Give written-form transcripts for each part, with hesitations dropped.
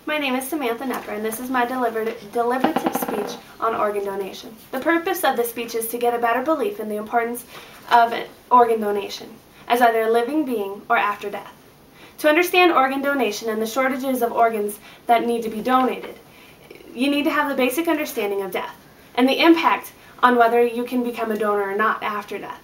My name is Samantha Nepper, and this is my deliberative speech on organ donation. The purpose of this speech is to get a better belief in the importance of organ donation, as either a living being or after death. To understand organ donation and the shortages of organs that need to be donated, you need to have the basic understanding of death and the impact on whether you can become a donor or not after death.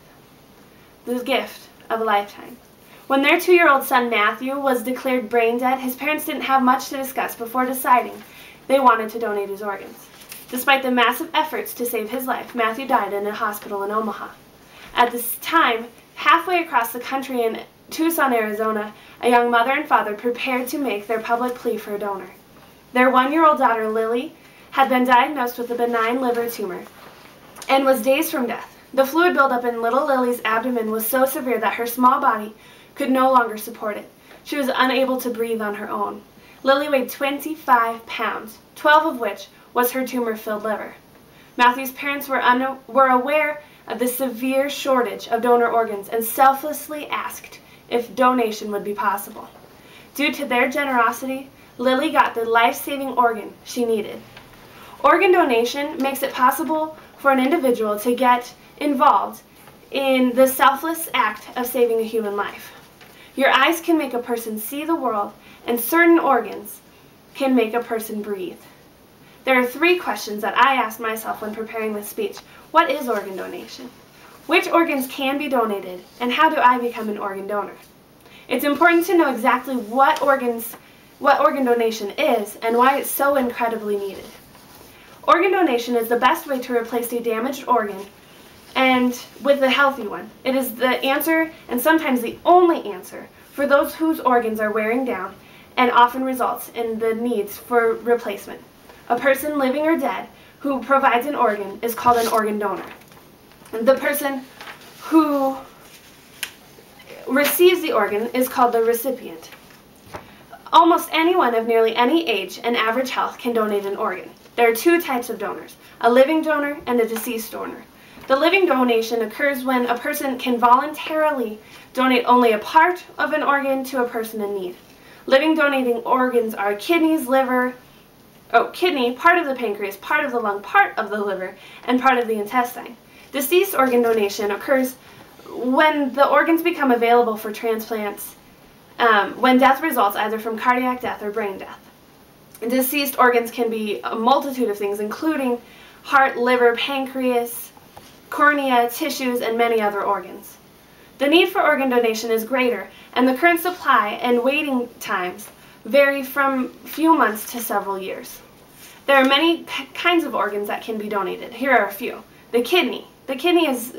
The gift of a lifetime. When their 2-year-old son Matthew was declared brain dead, his parents didn't have much to discuss before deciding they wanted to donate his organs. Despite the massive efforts to save his life, Matthew died in a hospital in Omaha. At this time, halfway across the country in Tucson, Arizona, a young mother and father prepared to make their public plea for a donor. Their 1-year-old daughter, Lily, had been diagnosed with a benign liver tumor and was days from death. The fluid buildup in little Lily's abdomen was so severe that her small body could no longer support it. She was unable to breathe on her own. Lily weighed 25 pounds, 12 of which was her tumor-filled liver. Matthew's parents were aware of the severe shortage of donor organs and selflessly asked if donation would be possible. Due to their generosity, Lily got the life-saving organ she needed. Organ donation makes it possible for an individual to get involved in the selfless act of saving a human life. Your eyes can make a person see the world, and certain organs can make a person breathe. There are 3 questions that I asked myself when preparing this speech. What is organ donation? Which organs can be donated, and how do I become an organ donor? It's important to know exactly what organ donation is and why it's so incredibly needed. Organ donation is the best way to replace a damaged organ and with a healthy one. It is the answer, and sometimes the only answer, for those whose organs are wearing down and often results in the needs for replacement. A person, living or dead, who provides an organ is called an organ donor. The person who receives the organ is called the recipient. Almost anyone of nearly any age and average health can donate an organ. There are 2 types of donors, a living donor and a deceased donor. The living donation occurs when a person can voluntarily donate only a part of an organ to a person in need. Living donating organs are kidney, part of the pancreas, part of the lung, part of the liver, and part of the intestine. Deceased organ donation occurs when the organs become available for transplants, when death results either from cardiac death or brain death. Deceased organs can be a multitude of things, including heart, liver, pancreas, cornea, tissues, and many other organs. The need for organ donation is greater, and the current supply and waiting times vary from few months to several years. There are many kinds of organs that can be donated. Here are a few. The kidney. The kidney is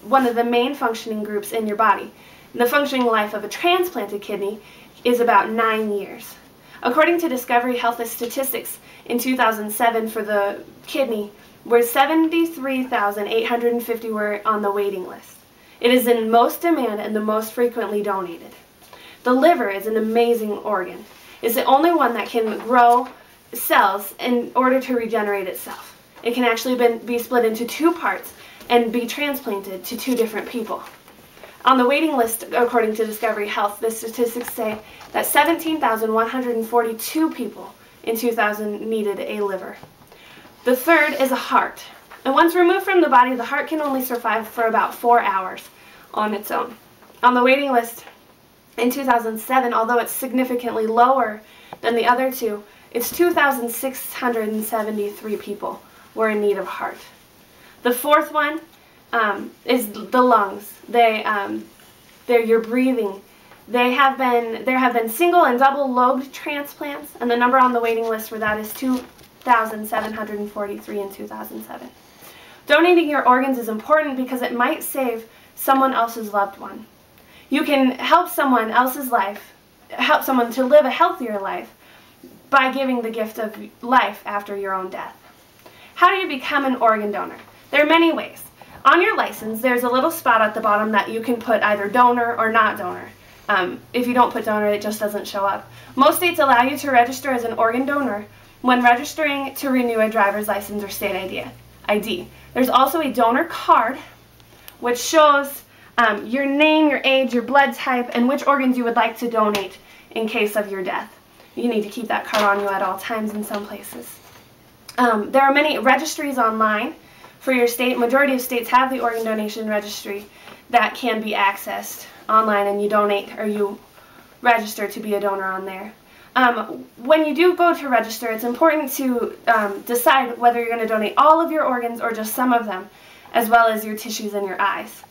one of the main functioning groups in your body. The functioning life of a transplanted kidney is about 9 years. According to Discovery Health's statistics in 2007 for the kidney, where 73,850 were on the waiting list. It is in most demand and the most frequently donated. The liver is an amazing organ. It's the only one that can grow cells in order to regenerate itself. It can actually be split into 2 parts and be transplanted to 2 different people. On the waiting list, according to Discovery Health, the statistics say that 17,142 people in 2000 needed a liver. The third is a heart. And once removed from the body, the heart can only survive for about 4 hours on its own. On the waiting list in 2007, although it's significantly lower than the other 2, it's 2,673 people were in need of a heart. The fourth one is the lungs. They're your breathing. There have been single and double lobed transplants, and the number on the waiting list for that is 2,743 in 2007. Donating your organs is important because it might save someone else's loved one. You can help someone else's life, help someone to live a healthier life by giving the gift of life after your own death. How do you become an organ donor? There are many ways. On your license, there's a little spot at the bottom that you can put either donor or not donor. If you don't put donor, it just doesn't show up. Most states allow you to register as an organ donor when registering to renew a driver's license or state ID. There's also a donor card, which shows your name, your age, your blood type, and which organs you would like to donate in case of your death. you need to keep that card on you at all times in some places. There are many registries online for your state. Majority of states have the organ donation registry that can be accessed online, and you donate or you register to be a donor on there. When you do go to register, it's important to decide whether you're going to donate all of your organs or just some of them, as well as your tissues and your eyes.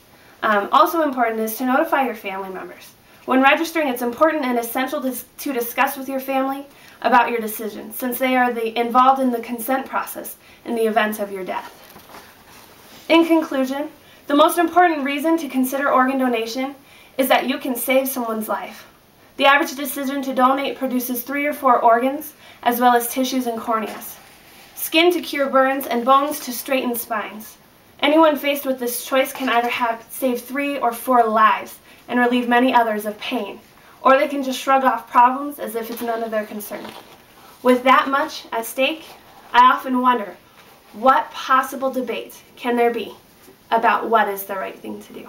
Also important is to notify your family members. When registering, it's important and essential to discuss with your family about your decision, since they are involved in the consent process in the event of your death. In conclusion, the most important reason to consider organ donation is that you can save someone's life. The average decision to donate produces 3 or 4 organs, as well as tissues and corneas, skin to cure burns, and bones to straighten spines. Anyone faced with this choice can either save 3 or 4 lives and relieve many others of pain, or they can just shrug off problems as if it's none of their concern. With that much at stake, I often wonder, what possible debate can there be about what is the right thing to do?